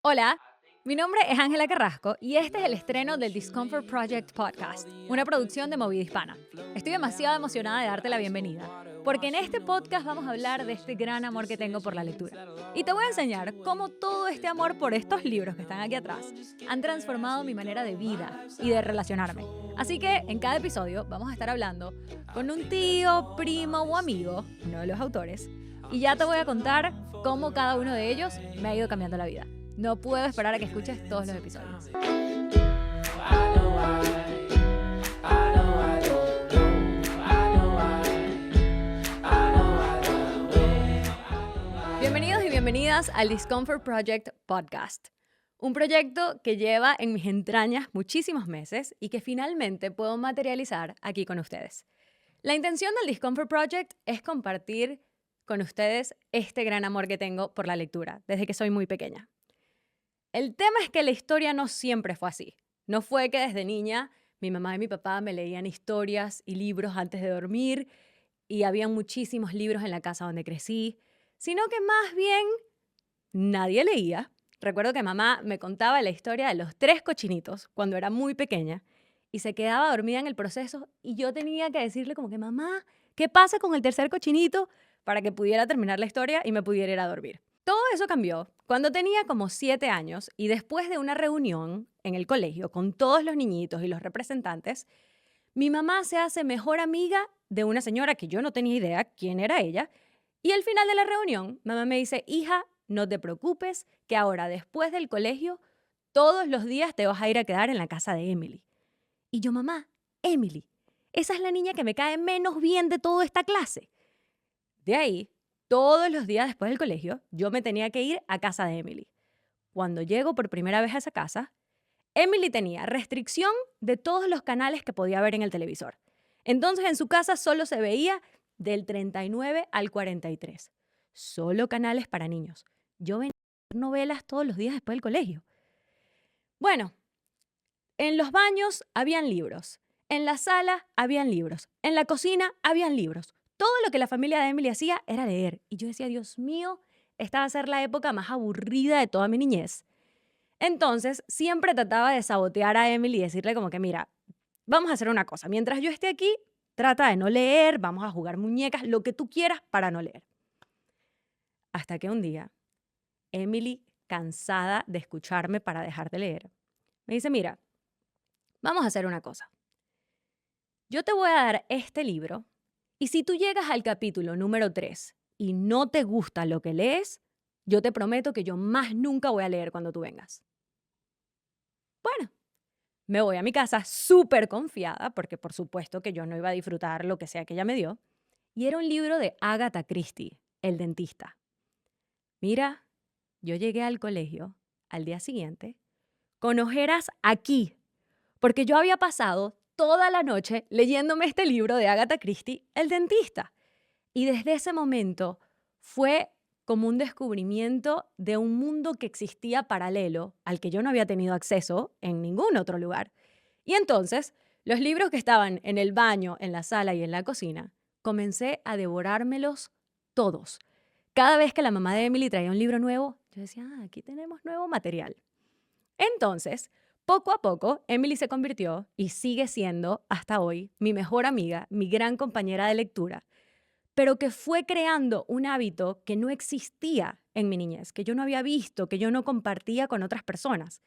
Hola, mi nombre es Ángela Carrasco y este es el estreno del Discomfort Project Podcast, una producción de Movida Hispana. Estoy demasiado emocionada de darte la bienvenida, porque en este podcast vamos a hablar de este gran amor que tengo por la lectura. Y te voy a enseñar cómo todo este amor por estos libros que están aquí atrás han transformado mi manera de vida y de relacionarme. Así que en cada episodio vamos a estar hablando con un tío, primo o amigo, uno de los autores, y ya te voy a contar cómo cada uno de ellos me ha ido cambiando la vida. No puedo esperar a que escuches todos los episodios. Bienvenidos y bienvenidas al Discomfort Project Podcast. Un proyecto que lleva en mis entrañas muchísimos meses y que finalmente puedo materializar aquí con ustedes. La intención del Discomfort Project es compartir con ustedes este gran amor que tengo por la lectura desde que soy muy pequeña. El tema es que la historia no siempre fue así. No fue que desde niña mi mamá y mi papá me leían historias y libros antes de dormir y había muchísimos libros en la casa donde crecí, sino que más bien nadie leía. Recuerdo que mamá me contaba la historia de los tres cochinitos cuando era muy pequeña y se quedaba dormida en el proceso y yo tenía que decirle como que mamá, ¿qué pasa con el tercer cochinito? Para que pudiera terminar la historia y me pudiera ir a dormir. Todo eso cambió cuando tenía como 7 años y después de una reunión en el colegio con todos los niñitos y los representantes, mi mamá se hace mejor amiga de una señora que yo no tenía idea quién era ella y al final de la reunión mamá me dice, hija, no te preocupes que ahora después del colegio todos los días te vas a ir a quedar en la casa de Emily. Y yo, mamá, Emily, esa es la niña que me cae menos bien de toda esta clase. De ahí, todos los días después del colegio, yo me tenía que ir a casa de Emily. Cuando llego por primera vez a esa casa, Emily tenía restricción de todos los canales que podía ver en el televisor. Entonces en su casa solo se veía del 39 al 43. Solo canales para niños. Yo veía novelas todos los días después del colegio. Bueno, en los baños habían libros, en la sala habían libros, en la cocina habían libros. Todo lo que la familia de Emily hacía era leer. Y yo decía, Dios mío, esta va a ser la época más aburrida de toda mi niñez. Entonces, siempre trataba de sabotear a Emily y decirle como que, mira, vamos a hacer una cosa. Mientras yo esté aquí, trata de no leer, vamos a jugar muñecas, lo que tú quieras para no leer. Hasta que un día, Emily, cansada de escucharme para dejar de leer, me dice, mira, vamos a hacer una cosa. Yo te voy a dar este libro y si tú llegas al capítulo número 3 y no te gusta lo que lees, yo te prometo que yo más nunca voy a leer cuando tú vengas. Bueno, me voy a mi casa súper confiada, porque por supuesto que yo no iba a disfrutar lo que sea que ella me dio, y era un libro de Agatha Christie, El dentista. Mira, yo llegué al colegio al día siguiente con ojeras aquí, porque yo había pasado toda la noche leyéndome este libro de Agatha Christie, El dentista. Y desde ese momento fue como un descubrimiento de un mundo que existía paralelo al que yo no había tenido acceso en ningún otro lugar. Y entonces, los libros que estaban en el baño, en la sala y en la cocina, comencé a devorármelos todos. Cada vez que la mamá de Emily traía un libro nuevo, yo decía, aquí tenemos nuevo material. Entonces, poco a poco, Emily se convirtió y sigue siendo, hasta hoy, mi mejor amiga, mi gran compañera de lectura, pero que fue creando un hábito que no existía en mi niñez, que yo no había visto, que yo no compartía con otras personas.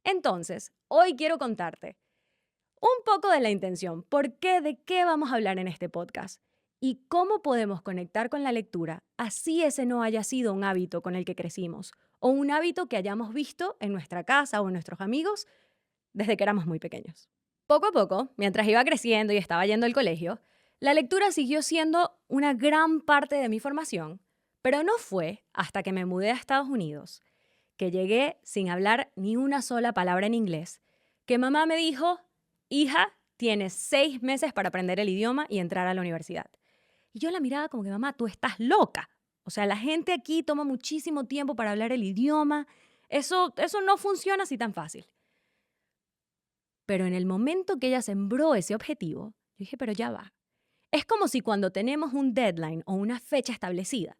Entonces, hoy quiero contarte un poco de la intención, por qué, de qué vamos a hablar en este podcast y cómo podemos conectar con la lectura, así ese no haya sido un hábito con el que crecimos o un hábito que hayamos visto en nuestra casa o en nuestros amigos desde que éramos muy pequeños. Poco a poco, mientras iba creciendo y estaba yendo al colegio, la lectura siguió siendo una gran parte de mi formación, pero no fue hasta que me mudé a Estados Unidos, que llegué sin hablar ni una sola palabra en inglés, que mamá me dijo, hija, tienes 6 meses para aprender el idioma y entrar a la universidad. Y yo la miraba como que, mamá, tú estás loca. O sea, la gente aquí toma muchísimo tiempo para hablar el idioma. Eso no funciona así tan fácil. Pero en el momento que ella sembró ese objetivo, yo dije, pero ya va. Es como si cuando tenemos un deadline o una fecha establecida,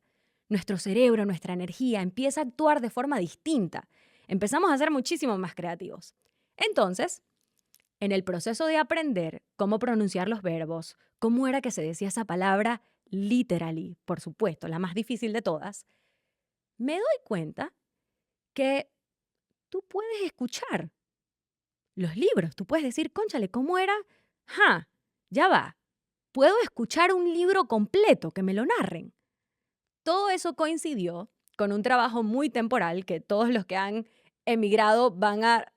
nuestro cerebro, nuestra energía empieza a actuar de forma distinta. Empezamos a ser muchísimo más creativos. Entonces, en el proceso de aprender cómo pronunciar los verbos, cómo era que se decía esa palabra literally, por supuesto, la más difícil de todas, me doy cuenta que tú puedes escuchar los libros, tú puedes decir, cónchale, ¿cómo era? Ya va, puedo escuchar un libro completo, que me lo narren. Todo eso coincidió con un trabajo muy temporal que todos los que han emigrado van a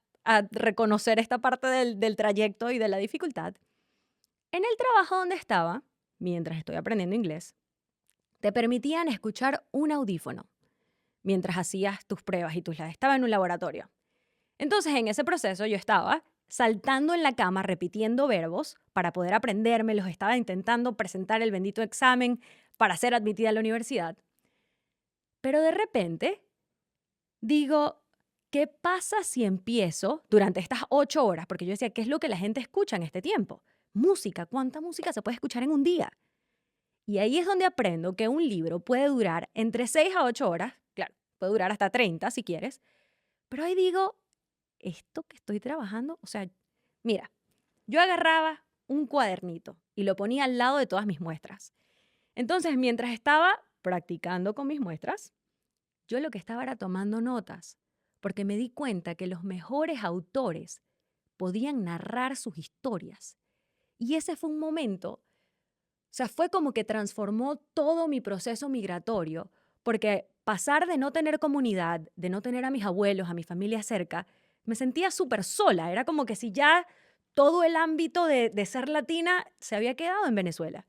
reconocer esta parte del trayecto y de la dificultad. En el trabajo donde estaba, mientras estoy aprendiendo inglés, te permitían escuchar un audífono mientras hacías tus pruebas y tus labs. Estaba en un laboratorio. Entonces, en ese proceso yo estaba saltando en la cama, repitiendo verbos para poder aprendérmelos. Estaba intentando presentar el bendito examen para ser admitida a la universidad. Pero de repente digo, ¿qué pasa si empiezo durante estas 8 horas? Porque yo decía, ¿qué es lo que la gente escucha en este tiempo? Música. ¿Cuánta música se puede escuchar en un día? Y ahí es donde aprendo que un libro puede durar entre 6 a 8 horas. Claro, puede durar hasta 30 si quieres. Pero ahí digo, esto que estoy trabajando, o sea, mira, yo agarraba un cuadernito y lo ponía al lado de todas mis muestras. Entonces, mientras estaba practicando con mis muestras, yo lo que estaba era tomando notas, porque me di cuenta que los mejores autores podían narrar sus historias. Y ese fue un momento, o sea, fue como que transformó todo mi proceso migratorio, porque pasar de no tener comunidad, de no tener a mis abuelos, a mi familia cerca, me sentía súper sola. Era como que si ya todo el ámbito de ser latina se había quedado en Venezuela.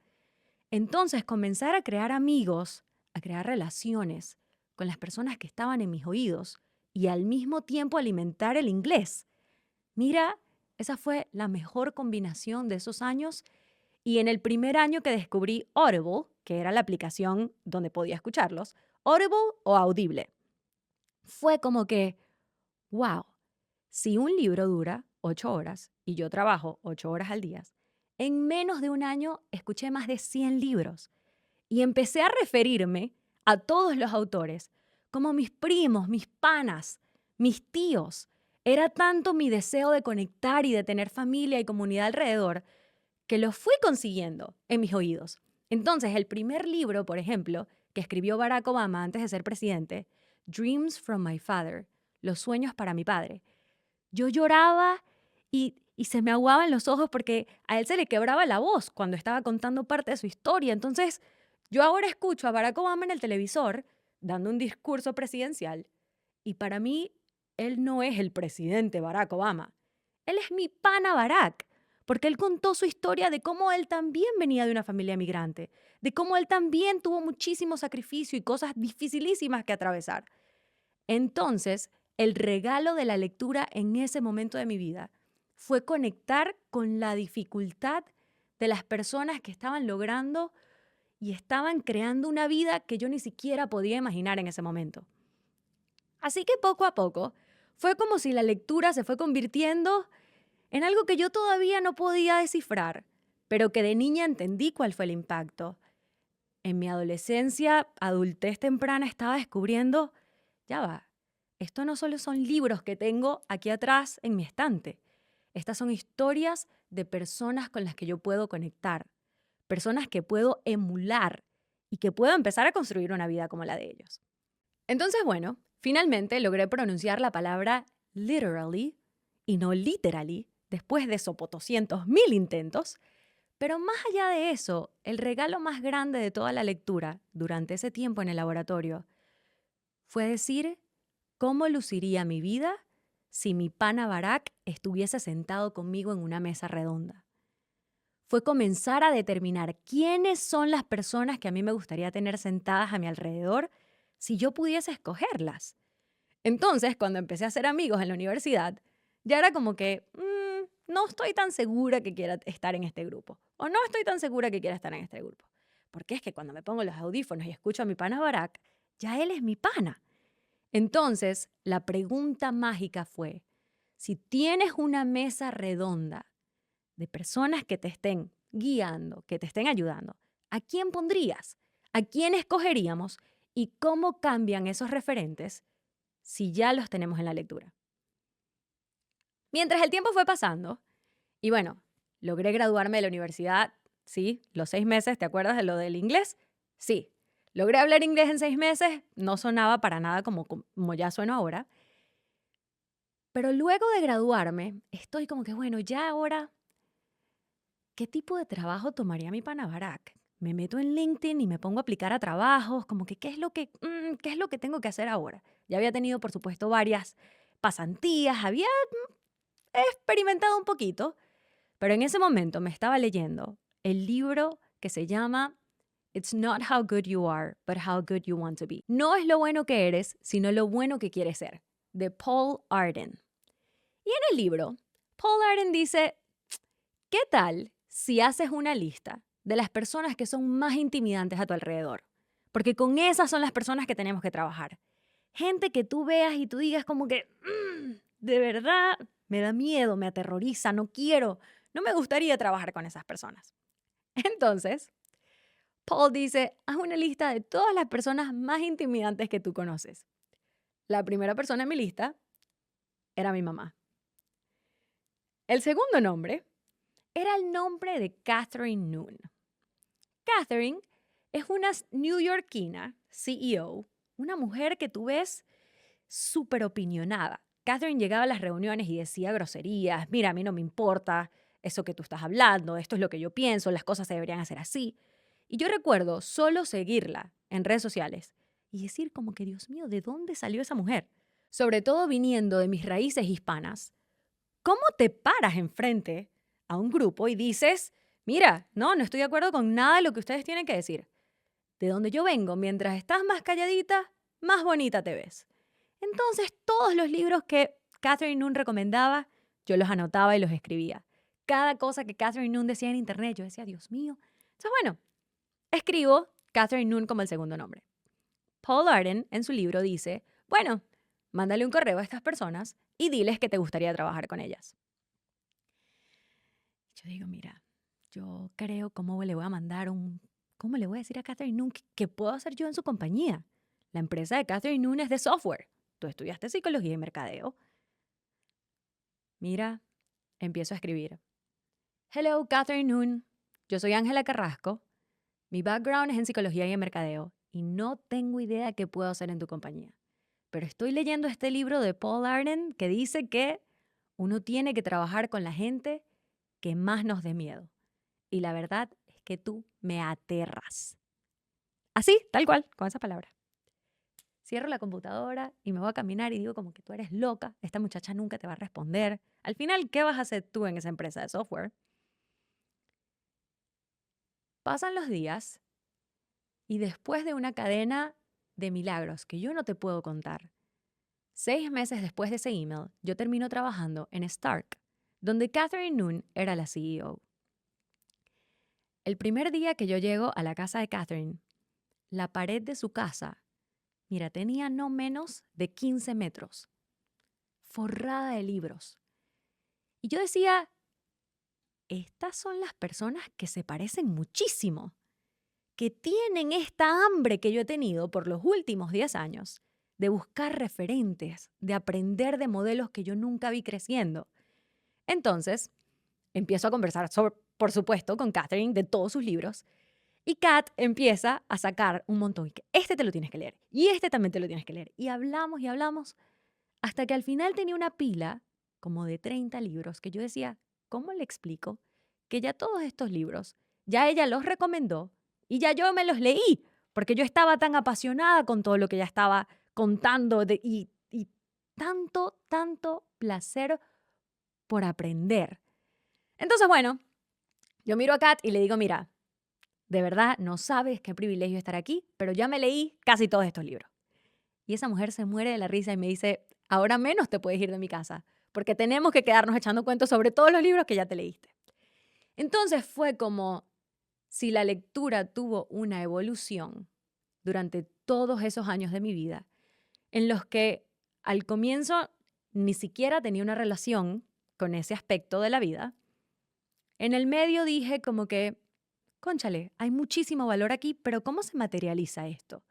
Entonces, comenzar a crear amigos, a crear relaciones con las personas que estaban en mis oídos y al mismo tiempo alimentar el inglés. Mira, esa fue la mejor combinación de esos años. Y en el primer año que descubrí Audible, que era la aplicación donde podía escucharlos, Audible o Audible, fue como que, wow, si un libro dura 8 horas y yo trabajo 8 horas al día, en menos de un año escuché más de 100 libros y empecé a referirme a todos los autores como mis primos, mis panas, mis tíos. Era tanto mi deseo de conectar y de tener familia y comunidad alrededor que lo fui consiguiendo en mis oídos. Entonces, el primer libro, por ejemplo, que escribió Barack Obama antes de ser presidente, Dreams from My Father, Los sueños para mi padre, yo lloraba y se me aguaban los ojos porque a él se le quebraba la voz cuando estaba contando parte de su historia. Entonces, yo ahora escucho a Barack Obama en el televisor dando un discurso presidencial y para mí, él no es el presidente Barack Obama. Él es mi pana Barack, porque él contó su historia de cómo él también venía de una familia migrante, de cómo él también tuvo muchísimo sacrificio y cosas dificilísimas que atravesar. Entonces, el regalo de la lectura en ese momento de mi vida fue conectar con la dificultad de las personas que estaban logrando y estaban creando una vida que yo ni siquiera podía imaginar en ese momento. Así que poco a poco fue como si la lectura se fue convirtiendo en algo que yo todavía no podía descifrar, pero que de niña entendí cuál fue el impacto. En mi adolescencia, adultez temprana, estaba descubriendo, ya va, esto no solo son libros que tengo aquí atrás en mi estante. Estas son historias de personas con las que yo puedo conectar, personas que puedo emular y que puedo empezar a construir una vida como la de ellos. Entonces, bueno, finalmente logré pronunciar la palabra literally y no literally después de sopotoscientos mil intentos. Pero más allá de eso, el regalo más grande de toda la lectura durante ese tiempo en el laboratorio fue decir cómo luciría mi vida si mi pana Barack estuviese sentado conmigo en una mesa redonda. Fue comenzar a determinar quiénes son las personas que a mí me gustaría tener sentadas a mi alrededor si yo pudiese escogerlas. Entonces, cuando empecé a hacer amigos en la universidad, ya era como que, no estoy tan segura que quiera estar en este grupo. O no estoy tan segura que quiera estar en este grupo. Porque es que cuando me pongo los audífonos y escucho a mi pana Barack, ya él es mi pana. Entonces, la pregunta mágica fue, si tienes una mesa redonda de personas que te estén guiando, que te estén ayudando, ¿a quién pondrías? ¿A quién escogeríamos? ¿Y cómo cambian esos referentes si ya los tenemos en la lectura? Mientras el tiempo fue pasando, y bueno, logré graduarme de la universidad, sí, los 6 meses, ¿te acuerdas de lo del inglés? Sí, logré hablar inglés en 6 meses, no sonaba para nada como ya sueno ahora, pero luego de graduarme, estoy como que, bueno, ya ahora, ¿qué tipo de trabajo tomaría mi pana Barack? Me meto en LinkedIn y me pongo a aplicar a trabajos, como que qué es lo que tengo que hacer ahora? Ya había tenido, por supuesto, varias pasantías, había experimentado un poquito, pero en ese momento me estaba leyendo el libro que se llama It's not how good you are, but how good you want to be. No es lo bueno que eres, sino lo bueno que quieres ser, de Paul Arden. Y en el libro, Paul Arden dice, ¿qué tal si haces una lista de las personas que son más intimidantes a tu alrededor? Porque con esas son las personas que tenemos que trabajar. Gente que tú veas y tú digas como que, de verdad, me da miedo, me aterroriza, no quiero, no me gustaría trabajar con esas personas. Entonces, Paul dice, haz una lista de todas las personas más intimidantes que tú conoces. La primera persona en mi lista era mi mamá. El segundo nombre era el nombre de Catherine Noon. Catherine es una neoyorquina, CEO, una mujer que tú ves súper opinionada. Catherine llegaba a las reuniones y decía groserías, mira, a mí no me importa eso que tú estás hablando, esto es lo que yo pienso, las cosas se deberían hacer así. Y yo recuerdo solo seguirla en redes sociales y decir como que, Dios mío, ¿de dónde salió esa mujer? Sobre todo viniendo de mis raíces hispanas, ¿cómo te paras enfrente a un grupo y dices, mira, no estoy de acuerdo con nada de lo que ustedes tienen que decir? De donde yo vengo, mientras estás más calladita, más bonita te ves. Entonces, todos los libros que Catherine Noon recomendaba, yo los anotaba y los escribía. Cada cosa que Catherine Noon decía en internet, yo decía, Dios mío. Entonces, bueno, escribo Catherine Noon como el segundo nombre. Paul Arden, en su libro, dice, bueno, mándale un correo a estas personas y diles que te gustaría trabajar con ellas. Yo digo, mira, yo creo cómo le voy a mandar ¿cómo le voy a decir a Catherine Noon qué puedo hacer yo en su compañía? La empresa de Catherine Noon es de software. Tú estudiaste psicología y mercadeo. Mira, empiezo a escribir. Hello, Catherine Noon. Yo soy Ángela Carrasco. Mi background es en psicología y en mercadeo y no tengo idea qué puedo hacer en tu compañía. Pero estoy leyendo este libro de Paul Arden que dice que uno tiene que trabajar con la gente que más nos dé miedo. Y la verdad es que tú me aterras. Así, tal cual, con esa palabra. Cierro la computadora y me voy a caminar y digo como que tú eres loca, esta muchacha nunca te va a responder. Al final, ¿qué vas a hacer tú en esa empresa de software? Pasan los días y después de una cadena de milagros que yo no te puedo contar, 6 meses después de ese email, yo termino trabajando en Stark, donde Catherine Noon era la CEO. El primer día que yo llego a la casa de Catherine, la pared de su casa, mira, tenía no menos de 15 metros, forrada de libros. Y yo decía, estas son las personas que se parecen muchísimo, que tienen esta hambre que yo he tenido por los últimos 10 años, de buscar referentes, de aprender de modelos que yo nunca vi creciendo. Entonces, empiezo a conversar, por supuesto, con Catherine de todos sus libros. Y Kat empieza a sacar un montón. Este te lo tienes que leer. Y este también te lo tienes que leer. Y hablamos, hasta que al final tenía una pila como de 30 libros que yo decía, ¿cómo le explico que ya todos estos libros, ya ella los recomendó y ya yo me los leí? Porque yo estaba tan apasionada con todo lo que ella estaba contando y tanto placer por aprender. Entonces, bueno, yo miro a Kat y le digo, mira, de verdad no sabes qué privilegio estar aquí, pero ya me leí casi todos estos libros. Y esa mujer se muere de la risa y me dice, ahora menos te puedes ir de mi casa, porque tenemos que quedarnos echando cuentos sobre todos los libros que ya te leíste. Entonces fue como si la lectura tuvo una evolución durante todos esos años de mi vida, en los que al comienzo ni siquiera tenía una relación con ese aspecto de la vida. En el medio dije como que, cónchale, hay muchísimo valor aquí, pero ¿cómo se materializa esto?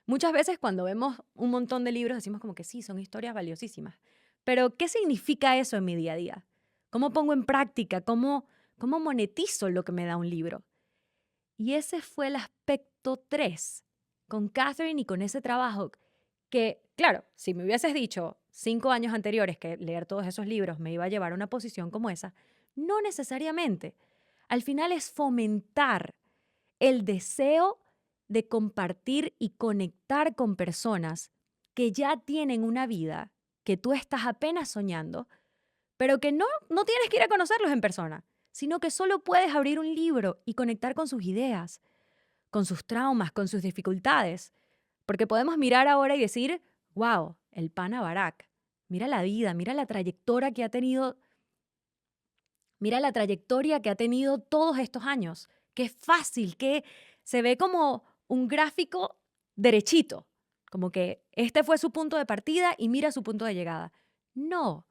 Muchas veces cuando vemos un montón de libros decimos como que sí, son historias valiosísimas. Pero, ¿qué significa eso en mi día a día? ¿Cómo pongo en práctica? ¿Cómo monetizo lo que me da un libro? Y ese fue el aspecto 3 con Catherine y con ese trabajo que, claro, si me hubieses dicho 5 años anteriores que leer todos esos libros me iba a llevar a una posición como esa, no necesariamente. Al final es fomentar el deseo de compartir y conectar con personas que ya tienen una vida que tú estás apenas soñando, pero que no tienes que ir a conocerlos en persona, sino que solo puedes abrir un libro y conectar con sus ideas, con sus traumas, con sus dificultades. Porque podemos mirar ahora y decir, wow, el pana Barack, mira la vida, mira la trayectoria que ha tenido, mira la trayectoria que ha tenido todos estos años. Qué fácil, que se ve como un gráfico derechito, como que este fue su punto de partida y mira su punto de llegada. No,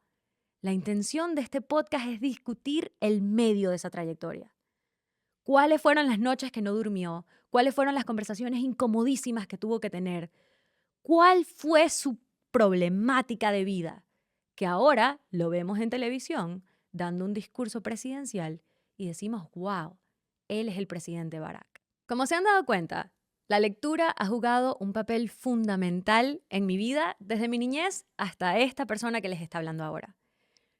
la intención de este podcast es discutir el medio de esa trayectoria. ¿Cuáles fueron las noches que no durmió? ¿Cuáles fueron las conversaciones incomodísimas que tuvo que tener? ¿Cuál fue su problemática de vida? Que ahora lo vemos en televisión dando un discurso presidencial y decimos, wow, él es el presidente Barack. Como se han dado cuenta, la lectura ha jugado un papel fundamental en mi vida desde mi niñez hasta esta persona que les está hablando ahora.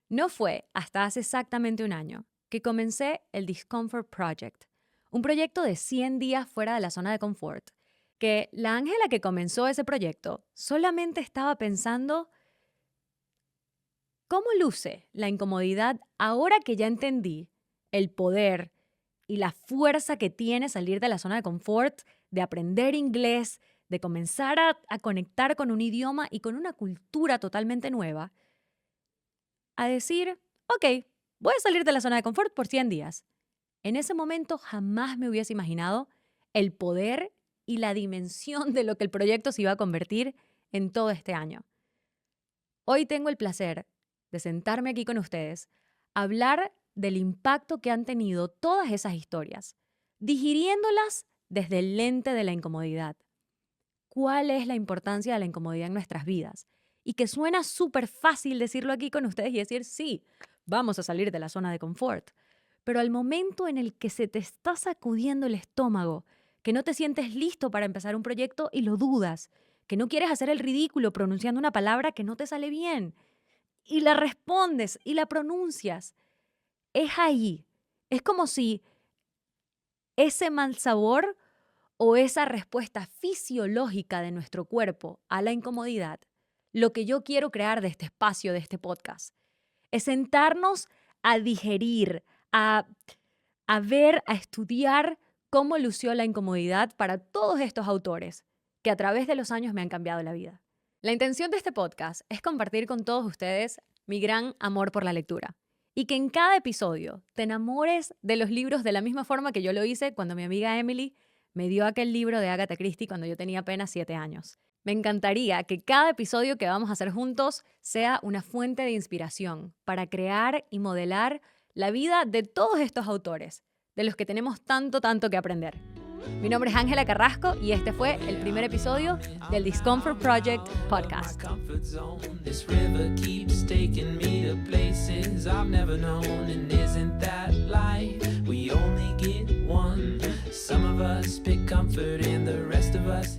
No fue hasta hace exactamente un año que comencé el Discomfort Project, un proyecto de 100 días fuera de la zona de confort, que la Ángela que comenzó ese proyecto solamente estaba pensando cómo luce la incomodidad ahora que ya entendí el poder y la fuerza que tiene salir de la zona de confort, de aprender inglés, de comenzar a conectar con un idioma y con una cultura totalmente nueva, a decir, ok, voy a salir de la zona de confort por 100 días. En ese momento jamás me hubiese imaginado el poder y la dimensión de lo que el proyecto se iba a convertir en todo este año. Hoy tengo el placer de sentarme aquí con ustedes, a hablar del impacto que han tenido todas esas historias, digiriéndolas desde el lente de la incomodidad. ¿Cuál es la importancia de la incomodidad en nuestras vidas? Y que suena súper fácil decirlo aquí con ustedes y decir, sí, vamos a salir de la zona de confort. Pero al momento en el que se te está sacudiendo el estómago, que no te sientes listo para empezar un proyecto y lo dudas, que no quieres hacer el ridículo pronunciando una palabra que no te sale bien, y la respondes y la pronuncias, es ahí. Es como si ese mal sabor o esa respuesta fisiológica de nuestro cuerpo a la incomodidad, lo que yo quiero crear de este espacio, de este podcast, es sentarnos a digerir, a ver, a estudiar cómo lució la incomodidad para todos estos autores que a través de los años me han cambiado la vida. La intención de este podcast es compartir con todos ustedes mi gran amor por la lectura y que en cada episodio te enamores de los libros de la misma forma que yo lo hice cuando mi amiga Emily me dio aquel libro de Agatha Christie cuando yo tenía apenas 7 años. Me encantaría que cada episodio que vamos a hacer juntos sea una fuente de inspiración para crear y modelar la vida de todos estos autores, de los que tenemos tanto que aprender. Mi nombre es Ángela Carrasco y este fue el primer episodio del Discomfort Project Podcast. Some of us pick comfort and the rest of us